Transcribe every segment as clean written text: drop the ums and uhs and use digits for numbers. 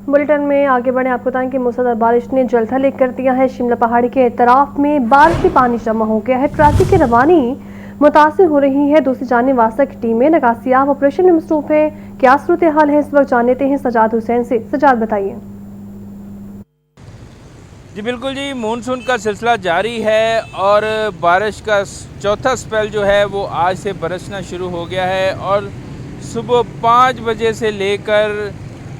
Bulletin में आगे बढ़े, आपको बताएं कि मूसलाधार बारिश ने जलथल कर दिया है। शिमला पहाड़ी के इतराफ में बारिशी पानी जमा हो गया है। ट्रैफिक की रवानी मुतासिर हो रही है। दूसरी जानिब वासा की टीमें नकासियाब ऑपरेशन में मसरूफ है। क्या सूरत हाल है इस वक्त, जान लेते हैं सजाद हुसैन से। सजाद बताइए। जी बिल्कुल जी, मानसून का सिलसिला जारी है और बारिश का चौथा स्पेल जो है वो आज से बरसना शुरू हो गया है और सुबह 5 बजे से लेकर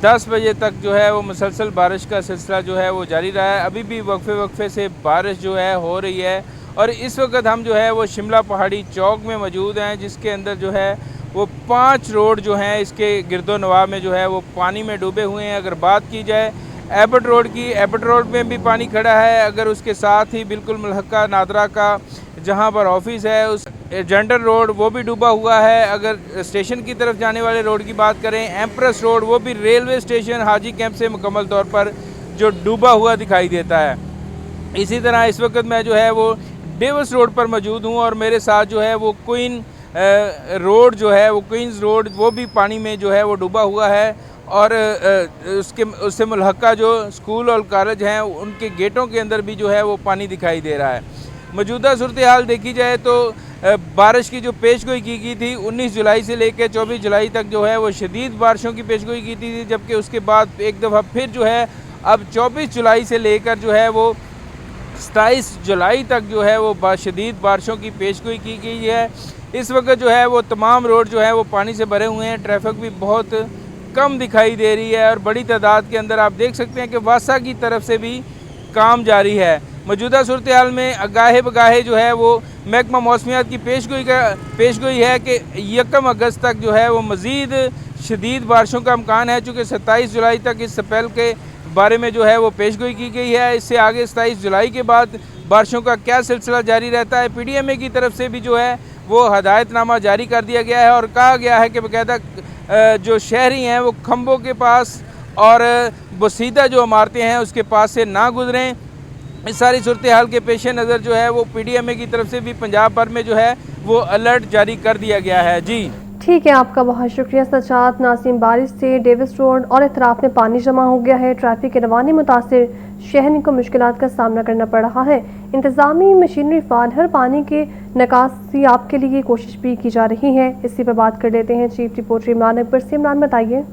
10 बजे तक जो है वो मुसलसल बारिश का सिलसिला जो है वो जारी रहा है। अभी भी वक्फे वक्फे से बारिश जो है हो रही है और इस वक्त हम जो है वो शिमला पहाड़ी चौक में मौजूद हैं, जिसके अंदर जो है वो 5 रोड जो हैं इसके गिरदो नवाह में जो है वो पानी में डूबे हुए हैं। अगर बात की जाए एबट रोड की, एबट रोड में भी पानी खड़ा है। अगर उसके साथ ही बिल्कुल मुल्हका नादरा का जहां पर ऑफिस है उस जेंडर रोड वो भी डूबा हुआ है। अगर स्टेशन की तरफ जाने वाले रोड की बात करें, एम्प्रेस रोड, वो भी रेलवे स्टेशन हाजी कैंप से मुकम्मल तौर पर जो डूबा हुआ दिखाई देता है। इसी तरह इस वक्त मैं जो है वो डेविस रोड पर मौजूद हूँ और मेरे साथ जो है वो क्वीन रोड जो है वो क्वींस रोड वो भी पानी में जो है वो डूबा हुआ है और उससे मुल्हका जो स्कूल और कॉलेज हैं उनके गेटों के अंदर भी जो है वो पानी दिखाई दे रहा है। मौजूदा सूरत हाल देखी जाए तो बारिश की जो पेशगोई की गई थी 19 जुलाई से लेकर 24 जुलाई तक जो है वो शदीद बारिशों की पेशगोई की थी, जबकि उसके बाद एक दफ़ा फिर जो है अब 24 जुलाई से लेकर जो है वो 27 जुलाई तक जो है वो शदीद बारिशों की पेशगोई की गई है। इस वक्त जो है वो तमाम रोड जो है वो पानी से भरे हुए हैं। ट्रैफिक भी बहुत कम दिखाई दे रही है और बड़ी तादाद के अंदर आप देख सकते हैं कि वासा की तरफ से भी काम जारी है। मौजूदा सूरत हाल में अगाहे बगाहे जो है वो महकमा मौसमियात की पेशगोई है कि 1 अगस्त तक जो है वो मज़ीद शदीद बारिशों का इम्कान है। चूँकि 27 जुलाई तक इस स्पेल के बारे में जो है वो पेशगोई की गई है। इससे आगे 27 जुलाई के बाद बारिशों का क्या सिलसिला जारी रहता है, PDMA की तरफ से भी जो है वो हदायतनामा जारी कर दिया गया है और कहा गया है कि बाकायदा जो शहरी हैं वो खंभों के पास और बसीदा जो इमारतें हैं उसके पास से ना गुजरें। इस सारी सूरत हाल के पेश नज़र जो है वो PDMA की तरफ से भी पंजाब भर में जो है वो अलर्ट जारी कर दिया गया है। जी ठीक है, आपका बहुत शुक्रिया सजाद। नासिम, बारिश से डेविस रोड और इतराफ में पानी जमा हो गया है। ट्रैफिक की रवानी मुतासिर, शहरी को मुश्किलात का सामना करना पड़ रहा है। इंतजामी मशीनरी फाल, हर पानी के निकासी आप के लिए कोशिश भी की जा रही है। इसी पर बात कर लेते हैं चीफ रिपोर्टर इमरान अकबर से। इमरान बताइए।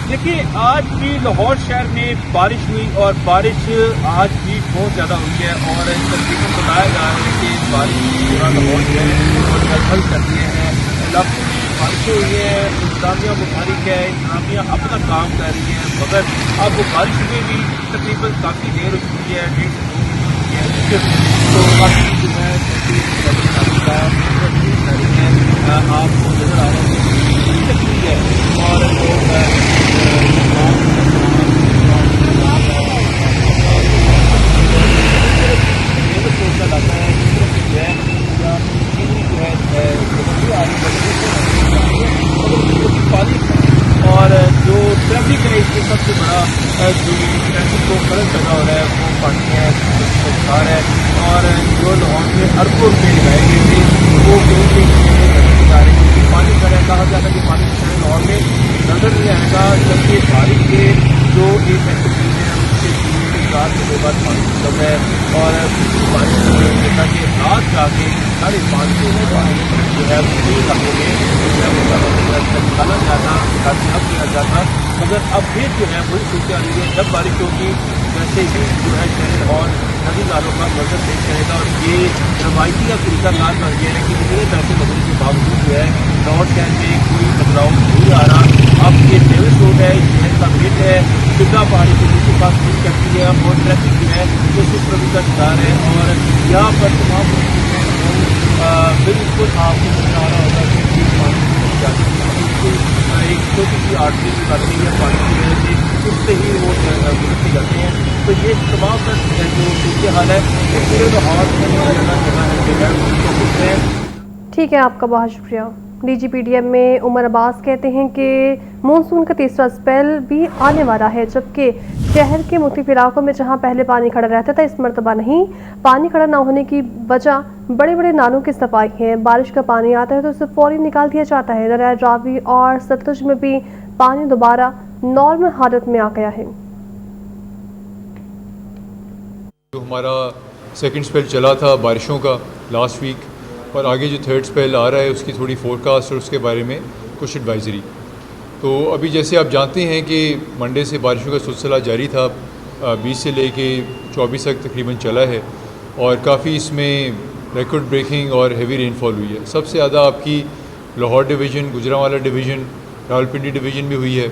देखिए, आज भी लाहौर शहर में बारिश हुई और बारिश आज भी बहुत ज़्यादा हुई है और तकरीबन बताया जा रहा है कि बारिश पूरा लाहौर जो है वो जलथल कर दिए हैं। इलाकों में बारिशें हुई है, इंतजामिया मुबारक है, इंतजामिया अपना काम कर रही है, मगर अब वो बारिश में भी तकरीबन काफ़ी देर हो चुकी है, 1.5 से 2 घंटे की है। तो काफ़ी जो है आपको नजर आ रहा है और और जो ट्रैफिक है इसमें सबसे बड़ा जो ट्रैफिक को खर्च पैदा हो रहा है वो पानी है, शिकार है और जो लाहौर में अरबों रुपये लगाए गए थे वो कहीं जा रहे हैं क्योंकि पानी खड़ा है। कहा जाता है कि पानी खड़े लाहौर में नजर नहीं आएगा, जबकि बारिश के जो एक एक्टिविटी है उसके 4 से 2 बार पानी कम है और बारिश जैसा कि रात जाके 5:30 से पानी जो है कई इलाकों में निकाला जाता किया जाता, मगर अब फिर जो है वही सूरत आ रही है। जब बारिश होगी वैसे ही जो है शहर और नदी नालों का मजर पेश करेगा और ये रवायती का तरीका कार बन गया है कि इतने पैसे लगने के बावजूद जो है लाहौर शहर में कोई बदलाव नहीं आ रहा। अब ये डेविस रोड है, शहर का गेट है, शिमला पहाड़ी के दूसरे पास पुलिस करती है और ट्रैफिक जो है वो सुप्रभु का शिकार है और यहाँ पर तमाम बिल्कुल आपको नजर आ रहा होगा कि पानी एक छोटी सी आर्टरी की बात है पानी की वजह से उससे ही वो गिरती जाते हैं। तो ये तमाम जो सूरत हाल है पूरे लाहौर में है। ठीक है, आपका बहुत शुक्रिया। DGPDM में उमर अब्बास कहते हैं कि मानसून का तीसरा स्पेल भी आने वाला है, जबकि शहर के मुख्तलिफ इलाकों में जहां पहले पानी खड़ा रहता था इस मरतबा नहीं। पानी खड़ा ना होने की वजह बड़े बड़े नालों की सफाई है। बारिश का पानी आता है तो उसे फौरी निकाल दिया जाता है। दरिया रावी और सतलुज में भी पानी दोबारा नॉर्मल हालत में आ गया है। जो हमारा सेकंड स्पेल चला था बारिशों का लास्ट वीक और आगे जो थर्ड स्पेल आ रहा है उसकी थोड़ी फोरकास्ट और उसके बारे में कुछ एडवाइजरी। तो अभी जैसे आप जानते हैं कि मंडे से बारिशों का सिलसिला जारी था, 20 से लेके 24 तक तकरीबन चला है और काफ़ी इसमें रिकॉर्ड ब्रेकिंग और हेवी रेनफॉल हुई है। सबसे ज़्यादा आपकी Lahore division, Gujranwala division, Rawalpindi division में हुई है।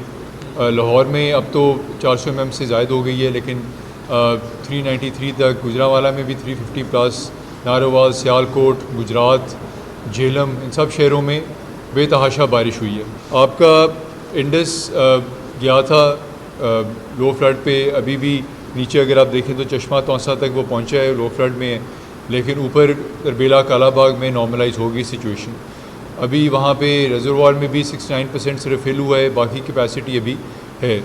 लाहौर में अब तो 400 mm से ज़ायद हो गई है, लेकिन 393 तक, गुजरांवाला में भी 350 प्लस, नारोवाल, सियालकोट, गुजरात, झेलम, इन सब शहरों में बेतहाशा बारिश हुई है। आपका इंडस गया था लो फ्लड पे, अभी भी नीचे अगर आप देखें तो चश्मा तौसा तक वो पहुंचा है, लो फ्लड में है, लेकिन ऊपर तरबेला कालाबाग में नॉर्मलाइज हो गई सिचुएशन। अभी वहाँ पे रिजर्वायर में भी 69% सिर्फ फिल हुआ है, बाकी कैपेसिटी अभी है।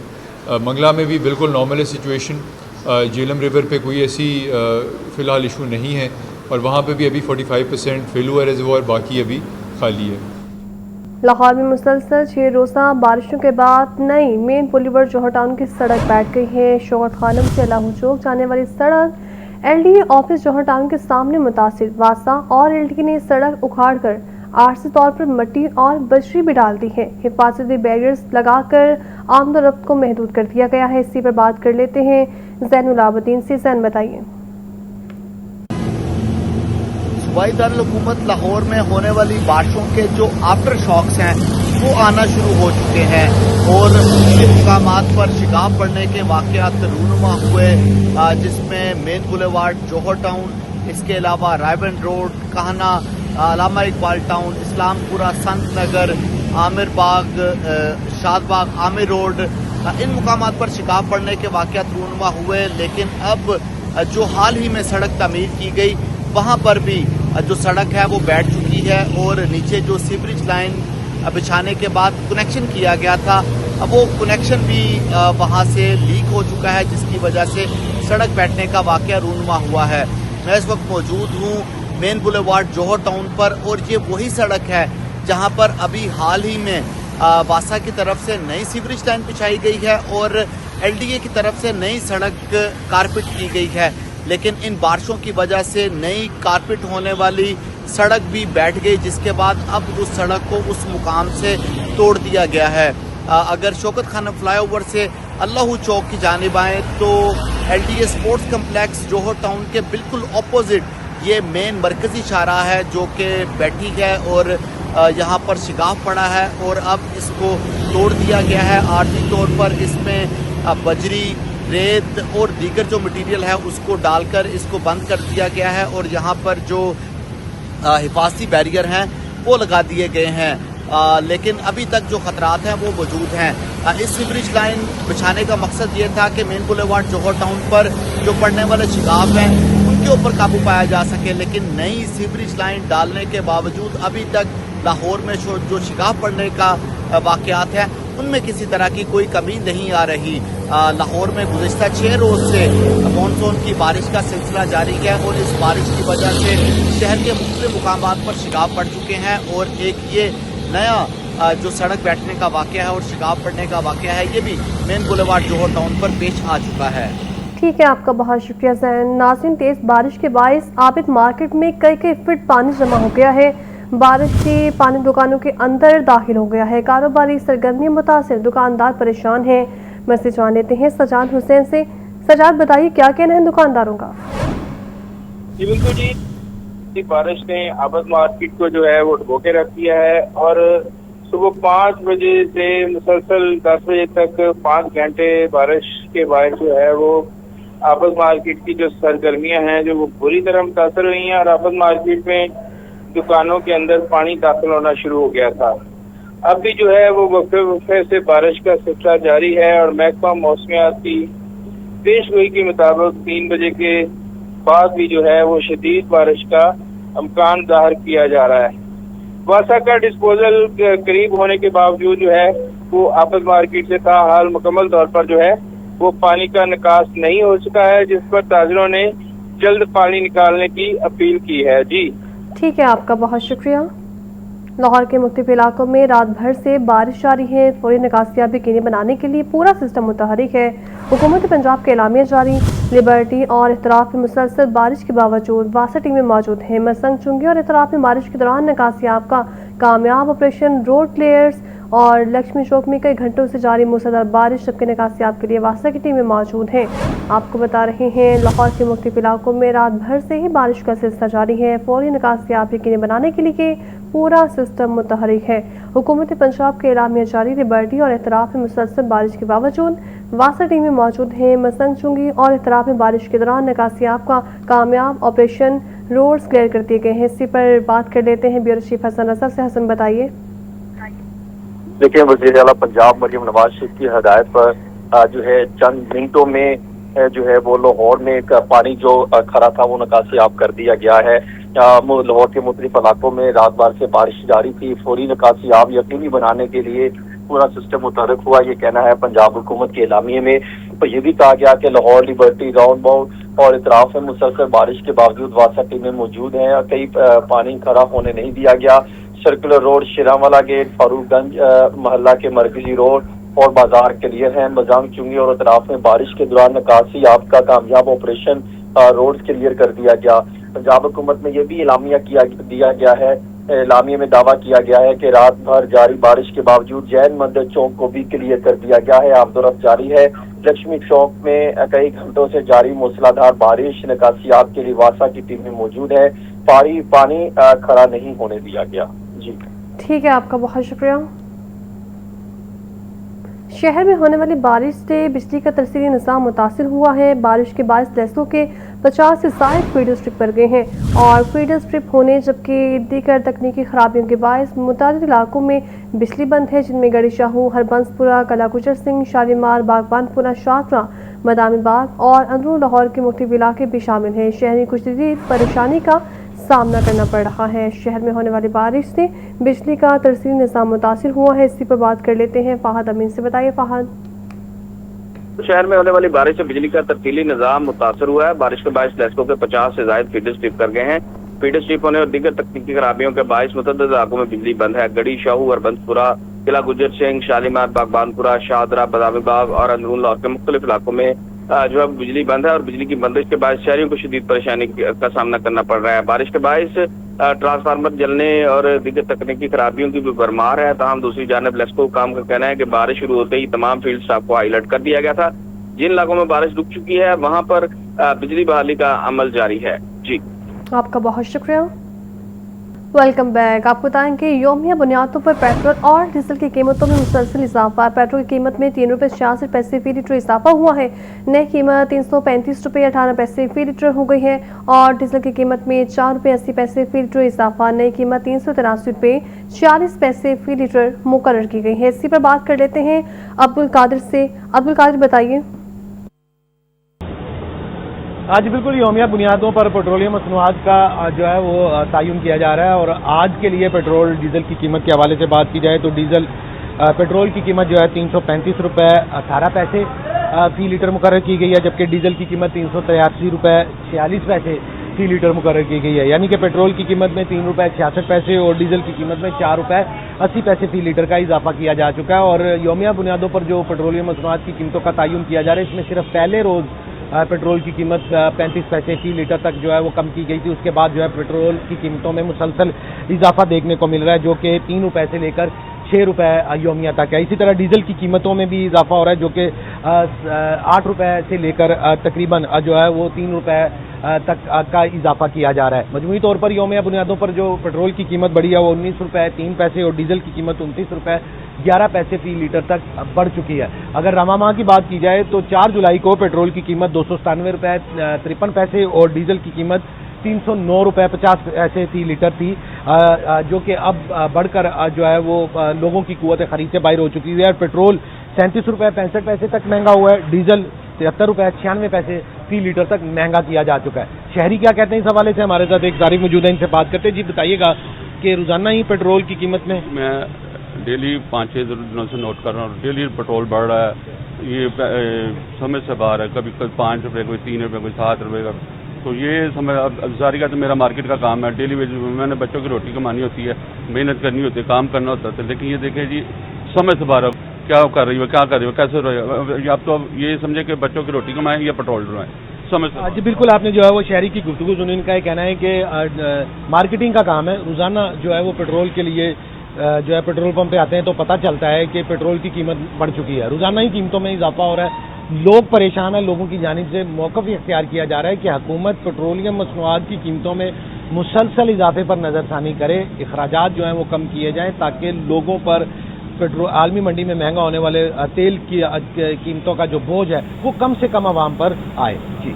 मंगला में भी बिल्कुल नॉर्मल है सिचुएशन। झेलम रिवर पे कोई ऐसी फ़िलहाल इशू नहीं है और वहाँ पे भी अभी 45% फिल हुआ है रिजर्वायर, बाकी अभी खाली है। लाहौर में मुसलसल 6 रोज़ा बारिशों के बाद नई मेन बुलेवार्ड जौहर टाउन की सड़क बैठ गई है। शौकत खानम से अल्लाह चौक जाने वाली सड़क LDA ऑफिस जौहर टाउन के सामने मुतासिर। वासा और LDA ने सड़क उखाड़कर आर्जी तौर पर मिट्टी और बजरी भी डाल दी है। हिफाजती बैरियर्स लगाकर आमदोरफ्त को महदूद कर दिया गया है। इसी पर बात कर लेते हैं ज़ैनुल आबदीन से। ज़ैन बताइए। सूबाई दारुल-हुकूमत लाहौर में होने वाली बारिशों के जो आफ्टर शॉक्स हैं वो आना शुरू हो चुके हैं और इन मुकामात पर शिगाब पड़ने के वाक़यात रूनुमा हुए, जिसमें मेन बुलेवार्ड जौहर टाउन, इसके अलावा रायबंद रोड, काहना, अल्लामा इकबाल टाउन, इस्लामपुरा, संत नगर, आमिर बाग, शादबाग, आमिर रोड, इन मुकामात पर शिगाब पड़ने के वाक़यात रूनुमा हुए। लेकिन अब जो हाल ही में सड़क तामीर की गई वहाँ पर भी जो सड़क है वो बैठ चुकी है और नीचे जो सीवरेज लाइन बिछाने के बाद कनेक्शन किया गया था वो कनेक्शन भी वहाँ से लीक हो चुका है, जिसकी वजह से सड़क बैठने का वाक़या रूनुमा हुआ है। मैं इस वक्त मौजूद हूँ मेन बुलेवार्ड जौहर टाउन पर और ये वही सड़क है जहाँ पर अभी हाल ही में वासा की तरफ से नई सीवरेज लाइन बिछाई गई है और LDA की तरफ से नई सड़क कारपेट की गई है। लेकिन इन बारिशों की वजह से नई कारपेट होने वाली सड़क भी बैठ गई, जिसके बाद अब उस सड़क को उस मुकाम से तोड़ दिया गया है। अगर शौकत खानम फ्लाईओवर से अल्लाह चौक की जानिब आएँ तो LDA स्पोर्ट्स कम्प्लेक्स जौहर टाउन के बिल्कुल अपोजिट ये मेन मरकजी शाहराह है जो कि बैठी है और यहाँ पर शिगाफ पड़ा है और अब इसको तोड़ दिया गया है। आर्थिक तौर पर इसमें बजरी, रेत और दीगर जो मटेरियल है उसको डालकर इसको बंद कर दिया गया है और यहाँ पर जो हिफाजती बैरियर हैं वो लगा दिए गए हैं। लेकिन अभी तक जो खतरात हैं वो मौजूद हैं। इस सीवरेज लाइन बिछाने का मकसद ये था कि मेन बुलेवार्ड जौहर टाउन पर जो पड़ने वाले शिगाफ हैं उनके ऊपर काबू पाया जा सके, लेकिन नई सीवरेज लाइन डालने के बावजूद अभी तक लाहौर में जो शिगाफ पड़ने का वाक़यात है उनमें किसी तरह की कोई कमी नहीं आ रही। लाहौर में गुज़िश्ता 6 रोज़ से मानसून की बारिश का सिलसिला जारी है और इस बारिश की वजह से शहर के मुख्तलिफ मुकामात पर शिगाफ पड़ चुके हैं और एक ये नया जो सड़क बैठने का वाक़या है और शिगाफ पड़ने का वाक़या है ये भी मेन बुलेवार्ड जौहर टाउन पर पेश आ चुका है। ठीक है, आपका बहुत शुक्रिया ज़ैन। नाज़रीन, तेज़ बारिश के बायस आबिद मार्केट में कई फीट पानी जमा हो गया है। बारिश से पानी दुकानों के अंदर दाखिल हो गया है। कारोबारी सरगर्मी मुतासिर, दुकानदार परेशान हैं। मैसेज जान लेते हैं सजाद हुसैन से। सजाद, बताइए क्या कहना है दुकानदारों का? जी बिल्कुल जी, बारिश ने आबद मार्केट को जो है वो डुबो के रख दिया है और सुबह 5 बजे से मुसलसल 10 बजे तक 5 घंटे बारिश के बाद जो है वो आबद मार्केट की जो सरगर्मियां हैं जो वो बुरी तरह मुतासर हुई हैं और आबद मार्केट में दुकानों के अंदर पानी दाखिल होना शुरू हो गया था। अब भी जो है वो वक्फे से बारिश का सिलसिला जारी है और महकमा मौसमियात की पेशगोई के मुताबिक 3 बजे के बाद भी जो है वो शदीद बारिश का इम्कान जाहिर किया जा रहा है। वासा का डिस्पोजल करीब होने के बावजूद जो है वो आबद मार्केट से ताहाल मुकम्मल तौर पर जो है वो पानी का निकास नहीं हो चुका है, जिस पर ताजिरों ने जल्द पानी निकालने की अपील की है। जी ठीक है, आपका बहुत शुक्रिया। लाहौर के मुख्तलिफ इलाकों में रात भर से बारिश जारी है। फौरी निकासियाबी यकीनी बनाने के लिए पूरा सिस्टम मुतहरिक है। हुकूमत पंजाब के एलामिया जारी। लिबर्टी और इतराफ में मुसलसल बारिश के बावजूद 62 टीमें मौजूद हैं। मसंग चुंगी और इतराफ में बारिश के दौरान निकासियाब का कामयाब ऑपरेशन रोड क्लियर्स और लक्ष्मी चौक में कई घंटों से जारी मूसलाधार बारिश जबकि निकासियाब के लिए 62 की टीमें मौजूद हैं। आपको बता रहे हैं लाहौर के मुख्तलिफ इलाकों में रात भर से ही बारिश का सिलसिला जारी है। फौरी निकासियाब यकीनी बनाने के लिए पूरा सिस्टम मुतहरिक है। हुकूमत पंजाब के एलामिया जारी। लिबर्टी और इतराफ में मुसलसल बारिश के बावजूद 62 टीमें मौजूद हैं। मसंग चुंगी और इतराफ में बारिश के दौरान निकासियाब का कामयाब ऑपरेशन रोड्स क्लियर कर दिए गए हैं। इसी पर बात कर लेते हैं ब्यूरो चीफ हसन असद से। हसन बताइए। देखिए, वज़ीर आला पंजाब मरियम नवाज शरीफ की हदायत पर जो है चंद मिनटों में जो है वो लाहौर में एक पानी जो खड़ा था वो निकासियाब कर दिया गया है। लाहौर के मुख्तलिफ इलाकों में रात भर से बारिश जारी थी। फौरी निकासियाब यकीनी बनाने के लिए पूरा सिस्टम मुतहरिक हुआ, ये कहना है पंजाब हुकूमत के एलामिये में। तो ये भी कहा गया कि लाहौर, लिबर्टी, राउंड बाउंड और इतराफ में मुसलसल बारिश के बावजूद 62 टीमें मौजूद हैं और कई पानी खड़ा होने नहीं दिया गया। सर्कुलर रोड, शिरावाला गेट, फारूकगंज मोहल्ला के मरकजी रोड और बाजार क्लियर हैं। मजांग चुंगी और इतराफ में बारिश के दौरान निकासियाब का कामयाब ऑपरेशन रोड क्लियर कर दिया गया। पंजाब हुकूमत में यह भी एलामिया दिया गया है, एलामिया में दावा किया गया है कि रात भर जारी बारिश के बावजूद जैन मंदिर चौक को भी क्लियर कर दिया गया है। आमदोरफ्त जारी है। लक्ष्मी चौक में कई घंटों से जारी मूसलाधार बारिश, निकासियाब के लिए वासा की टीमें मौजूद है। पानी खड़ा नहीं होने दिया गया। जी ठीक है, आपका बहुत शुक्रिया। शहर में होने वाली बारिश से बिजली का तरसीली निज़ाम मुतासिर हुआ है। बारिश के बायस लहसों के 50 से ज़ायद फीडर स्ट्रिप कर गए हैं और फीडर स्ट्रिप होने जबकि दीगर तकनीकी खराबियों के बायस मुतादिद इलाकों में बिजली बंद है, जिनमें गढ़ी शाहू, हरबंसपुरा, कला गुजर सिंह, शालीमार, बागबानपुरा, शाहपुरा, मदामी बाग और अंदरून लाहौर के मुख्तलिफ इलाके भी शामिल हैं। शहरी कुछ परेशानी का सामना करना पड़ रहा है। शहर में होने वाली बारिश से बिजली का तरसीली निज़ाम मुतासिर हुआ है। इसी पर बात कर लेते हैं फ़ाहद अमीन से। बताइए फ़ाहद। शहर में होने वाली बारिश से बिजली का तरसीली निज़ाम मुतासर हुआ है। बारिश के बायस लहसों के 50 से ज़ायद फीडर स्ट्रिप कर गए हैं। फीडर स्ट्रिप होने और दीगर तकनीकी खराबियों के बायस मुतअद्दिद इलाकों में बिजली बंद है। गढ़ी शाहू, हरबंसपुरा, किला गुजर सिंह, शालीमार, बागबानपुरा, शाहदरा, बदामी बाग और अंदरून लाहौर के मुख्तलिफ इलाकों में जो है बिजली बंद है और बिजली की बंदिश के बायस शहरियों को शदीद परेशानी का सामना करना पड़ रहा है। बारिश के बायस ट्रांसफार्मर जलने और दीगर तकनीकी खराबियों की भी भरमार है। तमाम दूसरी जानब लेस्को काम का कहना है कि बारिश शुरू होते ही तमाम फील्ड स्टाफ को हाई अलर्ट कर दिया गया था। जिन इलाकों में बारिश रुक चुकी है वहां पर बिजली बहाली का अमल जारी है। जी, आपका बहुत शुक्रिया। Welcome back. आपको बताएं कि यौमिया बुनियादों पर पेट्रोल और डीजल की कीमतों में मुसलसल इजाफा। पेट्रोल की कीमत में 3 रुपये 66 पैसे फी लीटर इजाफा हुआ है। नई कीमत 335 रुपये 18 पैसे फी लीटर हो गई है और डीजल की कीमत में 4 रुपये 80 पैसे फी लीटर इजाफा। नई कीमत 383 रुपये 40 पैसे फी लीटर मुकर्रर की गई है। इसी पर बात कर लेते हैं अब्दुल कादिर से। अब्दुल कादिर बताइए। आज बिल्कुल यौमिया बुनियादों पर पेट्रोलियम मसनूआत का जो है वो तयन किया जा रहा है और आज के लिए पेट्रोल डीजल की कीमत के हवाले से बात की जाए तो डीजल पेट्रोल की कीमत जो है 335 रुपये 18 पैसे फी लीटर मुकर्रर की गई है, जबकि डीजल की कीमत 383 रुपये 46 पैसे फी लीटर मुकर्रर की गई है। यानी कि पेट्रोल की कीमत में 3 रुपये 66 पैसे और डीजल की कीमत में 4 रुपये 80 पैसे फी लीटर का इजाफा किया जा चुका है। और यौमिया बुनियादों पर जो पेट्रोलियम मसनूआत की कीमतों का तयन किया जा रहा है, इसमें सिर्फ पहले रोज़ पेट्रोल की कीमत 35 पैसे फी लीटर तक जो है वो कम की गई थी। उसके बाद जो है पेट्रोल की कीमतों में मुसलसल इजाफा देखने को मिल रहा है, जो कि 3 रुपये से लेकर 6 रुपये यौमिया तक है। इसी तरह डीजल की कीमतों में भी इजाफा हो रहा है, जो कि 8 रुपये से लेकर तकरीबन जो है वो 3 रुपये तक का इजाफा किया जा रहा है। मजमूई तौर पर यौमिया बुनियादों पर जो पेट्रोल की कीमत बढ़ी है वो 19 रुपये 3 पैसे और डीजल की कीमत 29 रुपये 11 पैसे फी लीटर तक बढ़ चुकी है। अगर रवा माह की बात की जाए तो 4 जुलाई को पेट्रोल की कीमत 297 रुपये 53 पैसे और डीजल की कीमत 309 रुपये 50 पैसे फी लीटर थी, जो कि अब बढ़कर जो है वो लोगों की कुव्वत खरीद से बाहर हो चुकी है। पेट्रोल 37 रुपये 65 पैसे तक महंगा हुआ है, डीजल 73 रुपये 96 पैसे फी लीटर तक महंगा किया जा चुका है। शहरी क्या कहते हैं इस हवाले से? हमारे साथ एक तारीख मौजूद है, इनसे बात करते हैं। जी बताइएगा कि रोजाना ही पेट्रोल की कीमत में मैं डेली 5-6 दिनों से नोट कर रहा हूँ, डेली पेट्रोल बढ़ रहा है। ये समझ से बाहर है, कभी 5 रुपये, कोई 3 रुपये, कोई 7 रुपये का तो ये समय अब जारी का तो मेरा मार्केट का काम है, डेली वेज मैंने बच्चों की रोटी कमानी होती है, मेहनत करनी होती है, काम करना होता है। लेकिन ये देखें जी समय से बाहर क्या कर रही हो, क्या कर रही हो, कैसे रही आप तो अब ये समझे कि बच्चों की रोटी कमाएं या पेट्रोल डलवाएं, समझ से। जी बिल्कुल, आपने जो है वो शहरी की गुफ्तगू सुनी। इनका ये कहना है कि मार्केटिंग का काम है, रोजाना जो है वो पेट्रोल के लिए जो है पेट्रोल पंप पे आते हैं तो पता चलता है कि पेट्रोल की कीमत बढ़ चुकी है, रोजाना ही कीमतों में इजाफा हो रहा है, लोग परेशान हैं। लोगों की जानिब से मौक़िफ़ इख्तियार किया जा रहा है कि हुकूमत पेट्रोलियम मसनूआत की कीमतों में मुसलसल इजाफे पर नज़रसानी करे, अखराजात जो हैं वो कम किए जाएँ ताकि लोगों पर पेट्रोल आलमी मंडी में महंगा होने वाले तेल की कीमतों का जो बोझ है वो कम से कम आवाम पर आए। जी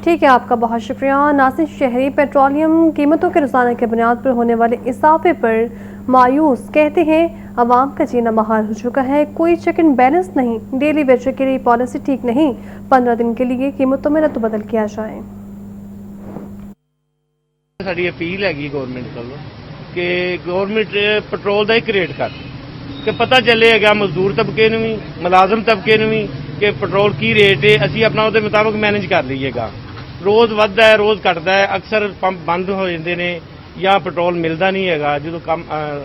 ठीक है, आपका बहुत शुक्रिया। नासिर शहरी पेट्रोलियम कीमतों के रोजाना की बुनियाद पर होने वाले इजाफे पर मायूस, कहते हैं अवाम का जीना महाल हो चुका है, कोई चेक एंड बैलेंस नहीं, डेली वेजर के लिए पॉलिसी ठीक नहीं, 15 दिन के लिए कीमतों में रद्द-बदल किया जाए। ਸਾਡੀ अपील हैगी गवर्नमेंट ਕੋਲੋਂ कि गवर्नमेंट पेट्रोल ਦਾ ਇੱਕ ਰੇਟ ਕਰ ਕਿ ਪਤਾ ਚੱਲੇਗਾ ਮਜ਼ਦੂਰ ਤਬਕੇ ਨੂੰ ਵੀ ਮੁਲਾਜ਼ਮ ਤਬਕੇ ਨੂੰ ਵੀ ਕਿ ਪੈਟਰੋਲ ਕੀ ਰੇਟ ਹੈ, ਅਸੀਂ ਆਪਣਾ ਉਹਦੇ ਮੁਤਾਬਕ ਮੈਨੇਜ ਕਰ ਲਈਏਗਾ। ਰੋਜ਼ ਵੱਧਦਾ ਹੈ, ਰੋਜ਼ ਘਟਦਾ ਹੈ, ਅਕਸਰ ਪੰਪ ਬੰਦ ਹੋ ਜਾਂਦੇ ਨੇ या पेट्रोल मिलता नहीं है जो कम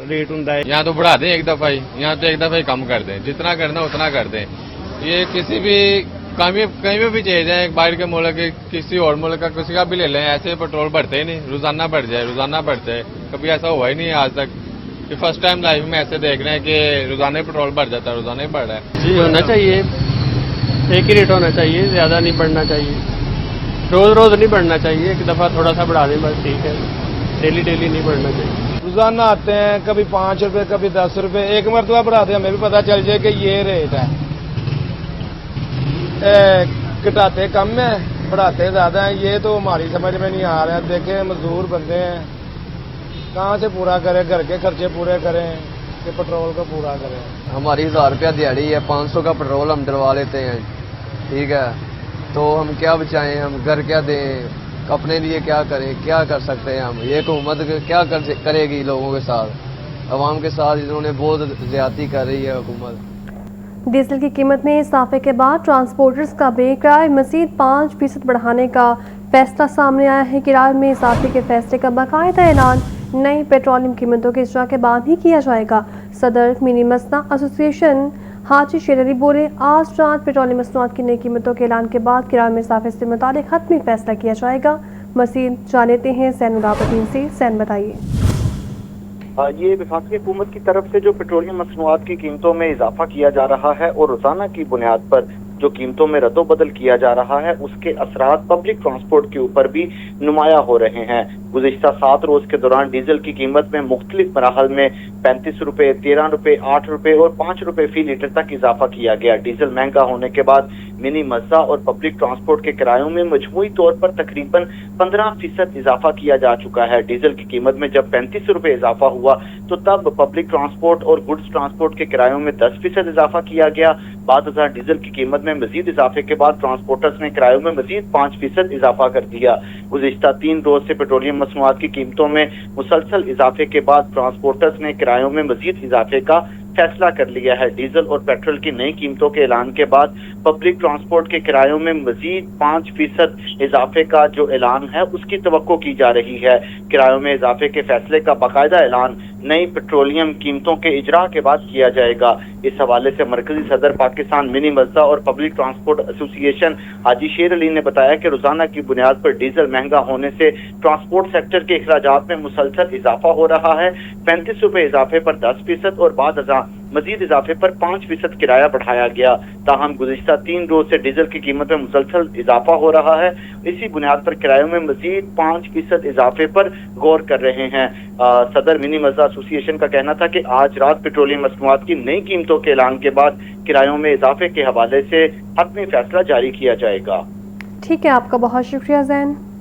रेट होता है। यहाँ तो बढ़ा दें एक दफा ही, यहाँ तो एक दफा ही कम कर दें, जितना करना उतना कर दें। ये किसी भी कहीं में भी चले जाए, बाहर के मुल्क किसी और मुल्क का किसी का भी ले लें, ऐसे पेट्रोल बढ़ते ही नहीं, रोजाना बढ़ जाए, कभी ऐसा हुआ ही नहीं आज तक कि फर्स्ट टाइम लाइफ में ऐसे देख रहे हैं कि रोजाना ही पेट्रोल बढ़ जाता है, रोजाना ही बढ़ रहा है। जी होना चाहिए, एक ही रेट होना चाहिए, ज्यादा नहीं बढ़ना चाहिए, रोज रोज नहीं बढ़ना चाहिए, एक दफा थोड़ा सा बढ़ा दें बस ठीक है, डेली नहीं बढ़ना चाहिए। रोजाना आते हैं, कभी 5 रुपए कभी 10 रुपए, एक मरतबा बढ़ाते हैं, हमें भी पता चल जाए कि ये रेट है। घटाते कम है, बढ़ाते ज्यादा है, ये तो हमारी समझ में नहीं आ रहा है। देखें मजदूर बंदे हैं, कहाँ से पूरा करें, घर के खर्चे पूरे करें कि पेट्रोल का पूरा करें। हमारी 1000 रुपया दिहाड़ी है, 500 का पेट्रोल हम डलवा लेते हैं, ठीक है, तो हम क्या बचाएं, हम घर क्या दें, अपने लिए क्या करें, क्या कर सकते हैं हम। ये हुकूमत क्या करेगी लोगों के साथ, अवाम के साथ इन्होंने बहुत ज्यादती कर रही है हुकूमत। डीजल की कीमत में इजाफे के बाद ट्रांसपोर्टर्स का बेकिराए मजीद 5% बढ़ाने का फैसला सामने आया है। किराए में इजाफे के फैसले का बाकायदा ऐलान नई पेट्रोलियम कीमतों के इजरा के बाद ही किया जाएगा। सदर मिनी मसना एसोसिएशन हाजी शेर अली बोले, आज रात पेट्रोलियम मसनूआत की नई कीमतों के ऐलान के बाद किराए में इजाफे से मुतालिक हतमी फैसला किया जाएगा। मजीद जानते हैं सैन मुराबुद्दीन से। सैन बताइए। ये वफाकी हुकूमत की तरफ से जो पेट्रोलियम मसनूआत की कीमतों में इजाफा किया जा रहा है और रोजाना की बुनियाद पर जो कीमतों में रद्दोबदल किया जा रहा है, उसके असरात पब्लिक ट्रांसपोर्ट के ऊपर भी नुमाया हो रहे हैं। गुज़िश्ता 7 रोज के दौरान डीजल की कीमत में मुख्तलिफ मराहल में 35 रुपए, 13 रुपए, 8 रुपए और 5 रुपए फी लीटर तक इजाफा किया गया। डीजल महंगा होने के बाद मिनी मज़ा और पब्लिक ट्रांसपोर्ट के किरायों में मजमूई तौर पर तकरीबन 15% इजाफा किया जा चुका है। डीजल की कीमत में जब 35 रुपए इजाफा हुआ तो तब पब्लिक ट्रांसपोर्ट और गुड्स ट्रांसपोर्ट के किरायों में 10% इजाफा किया गया। 5000 डीजल की कीमत में मजीद इजाफे के बाद ट्रांसपोर्टर्स ने किरायों में मजीद 5% इजाफा कर दिया। गुज़िश्ता 3 रोज से पेट्रोलियम मसनूआत की कीमतों में मुसलसल इजाफे के बाद ट्रांसपोर्टर्स ने किरायों में मजीद इजाफे का फैसला कर लिया है। डीजल और पेट्रोल की नई कीमतों के ऐलान के बाद पब्लिक ट्रांसपोर्ट के किरायों में मजीद 5% इजाफे का जो ऐलान है उसकी तवक्को की जा रही है। किरायों में इजाफे के फैसले का बाकायदा ऐलान नई पेट्रोलियम कीमतों के इजरा के बाद किया जाएगा। इस हवाले से मरकजी सदर पाकिस्तान मिनी मज़ा और पब्लिक ट्रांसपोर्ट एसोसिएशन हाजी शेर अली ने बताया कि रोजाना की बुनियाद पर डीजल महंगा होने से ट्रांसपोर्ट सेक्टर के अखराजात में मुसलसल इजाफा हो रहा है। 35 रुपए इजाफे पर 10% और बाद मजीद इजाफे पर 5% किराया बढ़ाया गया। ताहम गुज़िश्ता 3 रोज से डीजल की कीमत में मुसलसल इजाफा हो रहा है। इसी बुनियाद पर किरायों में मजीद 5% इजाफे पर गौर कर रहे हैं। सदर मिनी मज़ा एसोसिएशन का कहना था कि आज रात पेट्रोलियम मसनूआत की नई कीमतों के ऐलान के बाद किरायों में इजाफे के हवाले से हतमी फैसला जारी किया जाएगा। ठीक है, आपका बहुत शुक्रिया जैन।